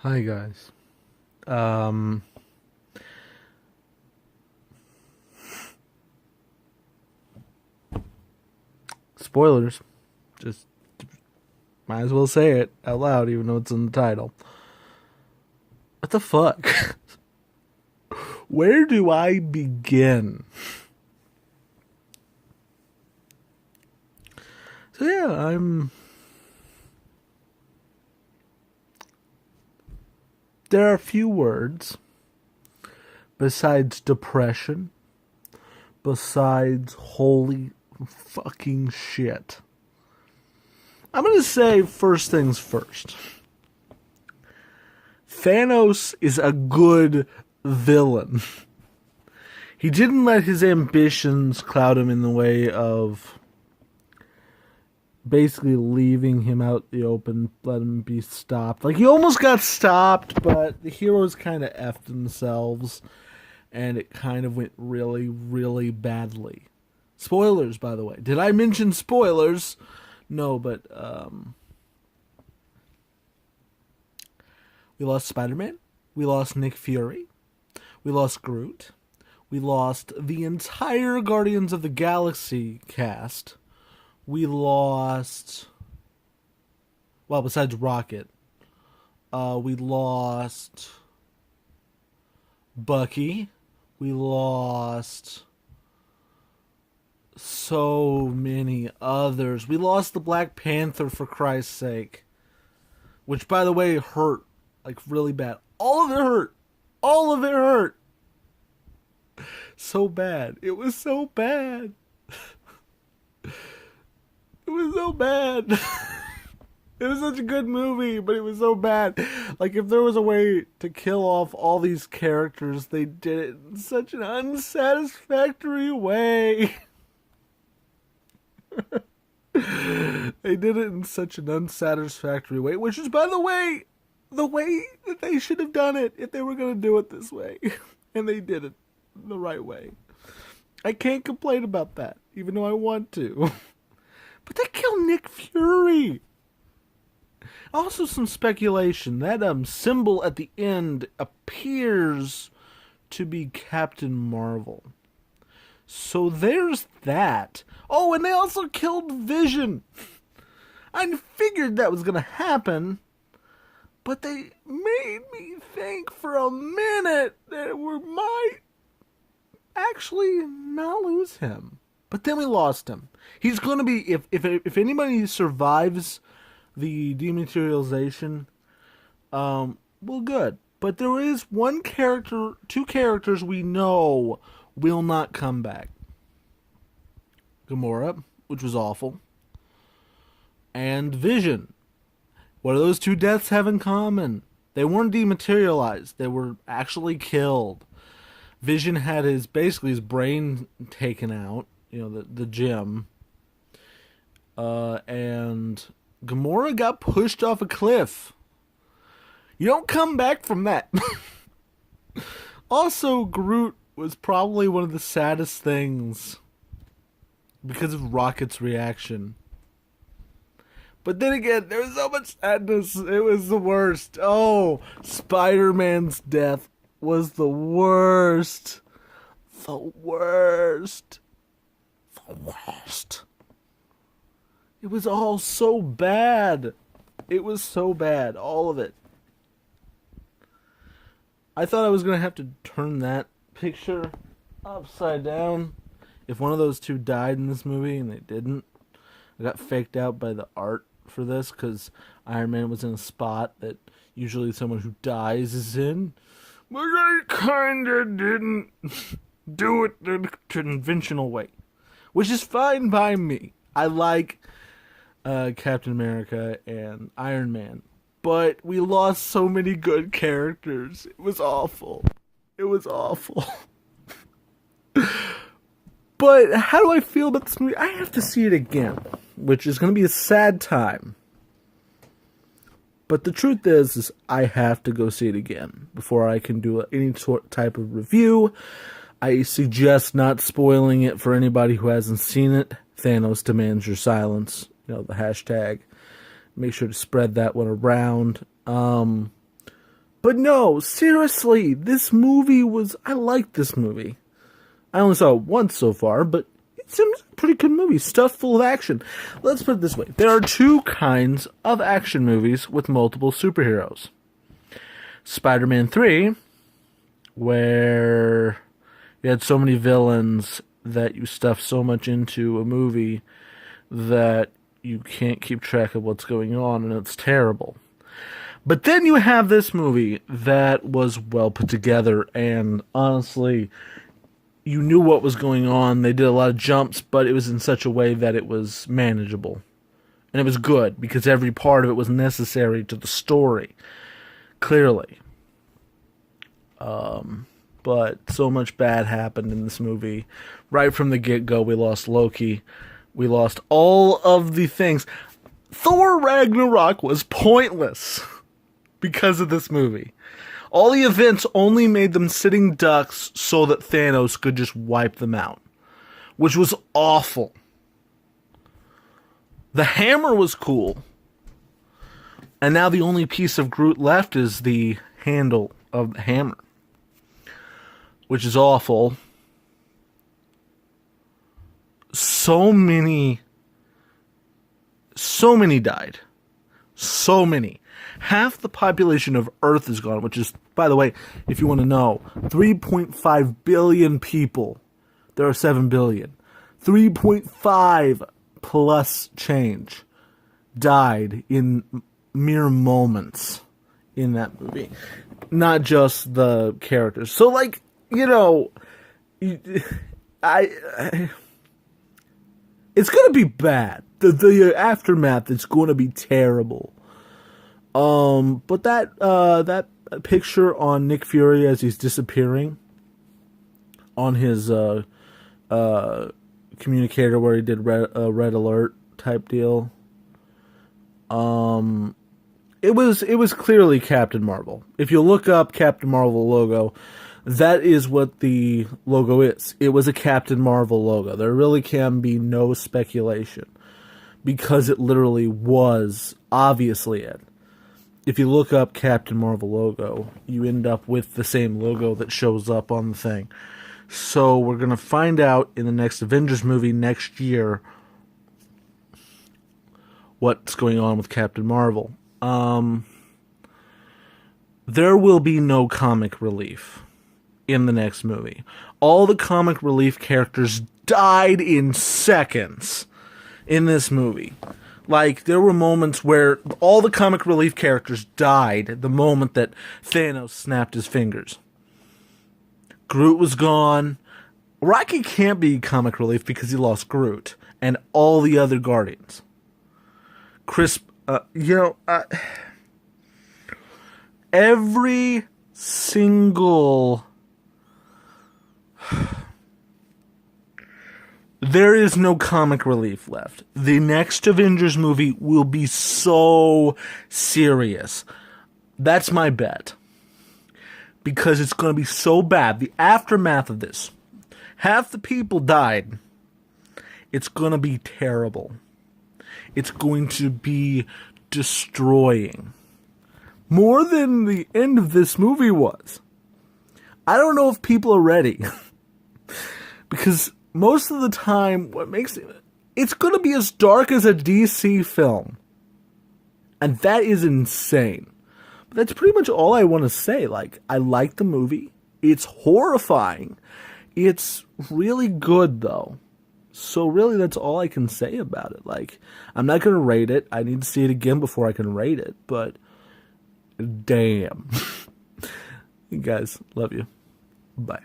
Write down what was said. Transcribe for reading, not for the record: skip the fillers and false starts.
Hi guys. Um Spoilers. Just might as well say it out loud even though it's in the title. What the fuck? Where do I begin? So yeah, there are a few words besides depression, besides holy fucking shit. I'm going to say first things first. Thanos is a good villain. He didn't let his ambitions cloud him in the way of basically leaving him out the open, let him be stopped. Like, he almost got stopped, but the heroes kind of effed themselves, and it kind of went really, really badly. Spoilers, by the way. Did I mention spoilers? No, but we lost Spider-Man. We lost Nick Fury. We lost Groot. We lost the entire Guardians of the Galaxy cast. We lost... Well, besides Rocket. We lost... Bucky. We lost... so many others. We lost the Black Panther, for Christ's sake. Which, by the way, hurt. Like, really bad. All of it hurt. All of it hurt. So bad. It was so bad. It was so bad. It was such a good movie, but it was so bad. Like, if there was a way to kill off all these characters, they did it in such an unsatisfactory way. They did it in such an unsatisfactory way, which is, by the way that they should have done it if they were going to do it this way. And they did it the right way. I can't complain about that, even though I want to. But they killed Nick Fury. Also, some speculation. That symbol at the end appears to be Captain Marvel. So there's that. Oh, and they also killed Vision. I figured that was going to happen, but they made me think for a minute that we might actually not lose him. But then we lost him. He's going to be, if anybody survives the dematerialization, well, good. But there is two characters we know will not come back. Gamora, which was awful, and Vision. What do those two deaths have in common? They weren't dematerialized. They were actually killed. Vision had his brain taken out, the gem. And Gamora got pushed off a cliff. You don't come back from that. Also, Groot was probably one of the saddest things because of Rocket's reaction. But then again, there was so much sadness. It was the worst. Oh, Spider-Man's death was the worst. The worst. The worst. It was all so bad. It was so bad. All of it. I thought I was going to have to turn that picture upside down if one of those two died in this movie, and they didn't. I got faked out by the art for this because Iron Man was in a spot that usually someone who dies is in. But I kinda didn't do it the conventional way, which is fine by me. I like Captain America and Iron Man, but we lost so many good characters. It was awful. It was awful. But how do I feel about this movie? I have to see it again, which is going to be a sad time. But the truth is I have to go see it again before I can do any sort type of review. I suggest not spoiling it for anybody who hasn't seen it. Thanos demands your silence. The hashtag. Make sure to spread that one around. But no, seriously, this movie was... I liked this movie. I only saw it once so far, but it's a pretty good movie. Stuffed full of action. Let's put it this way. There are two kinds of action movies with multiple superheroes. Spider-Man 3, where you had so many villains that you stuff so much into a movie that you can't keep track of what's going on, and it's terrible. But then you have this movie that was well put together, and honestly, you knew what was going on. They did a lot of jumps, but it was in such a way that it was manageable. And it was good, because every part of it was necessary to the story, clearly. But so much bad happened in this movie. Right from the get-go, we lost Loki. We lost all of the things. Thor Ragnarok was pointless because of this movie. All the events only made them sitting ducks so that Thanos could just wipe them out, which was awful. The hammer was cool. And now the only piece of Groot left is the handle of the hammer, which is awful. So many died. So many. Half the population of Earth is gone, which is, by the way, if you want to know, 3.5 billion people. There are 7 billion. 3.5 plus change died in mere moments in that movie. Not just the characters. So, like, you know, it's going to be bad. The aftermath is going to be terrible. But that picture on Nick Fury as he's disappearing on his communicator where he did red alert type deal. It was clearly Captain Marvel. If you look up Captain Marvel logo, that is what the logo is. It was a Captain Marvel logo. There really can be no speculation because it literally was obviously it. If you look up Captain Marvel logo, you end up with the same logo that shows up on the thing. So we're going to find out in the next Avengers movie next year what's going on with Captain Marvel. There will be no comic relief in the next movie. All the comic relief characters died in seconds in this movie. Like, there were moments where all the comic relief characters died the moment that Thanos snapped his fingers. Groot was gone. Rocky can't be comic relief because he lost Groot and all the other Guardians. Every single... There is no comic relief left. The next Avengers movie will be so serious. That's my bet. Because it's going to be so bad. The aftermath of this. Half the people died. It's going to be terrible. It's going to be destroying. More than the end of this movie was. I don't know if people are ready. Because most of the time, what makes it's going to be as dark as a DC film. And that is insane. But that's pretty much all I want to say. Like, I like the movie. It's horrifying. It's really good, though. So really, that's all I can say about it. Like, I'm not going to rate it. I need to see it again before I can rate it. But, damn. You guys, love you. Bye.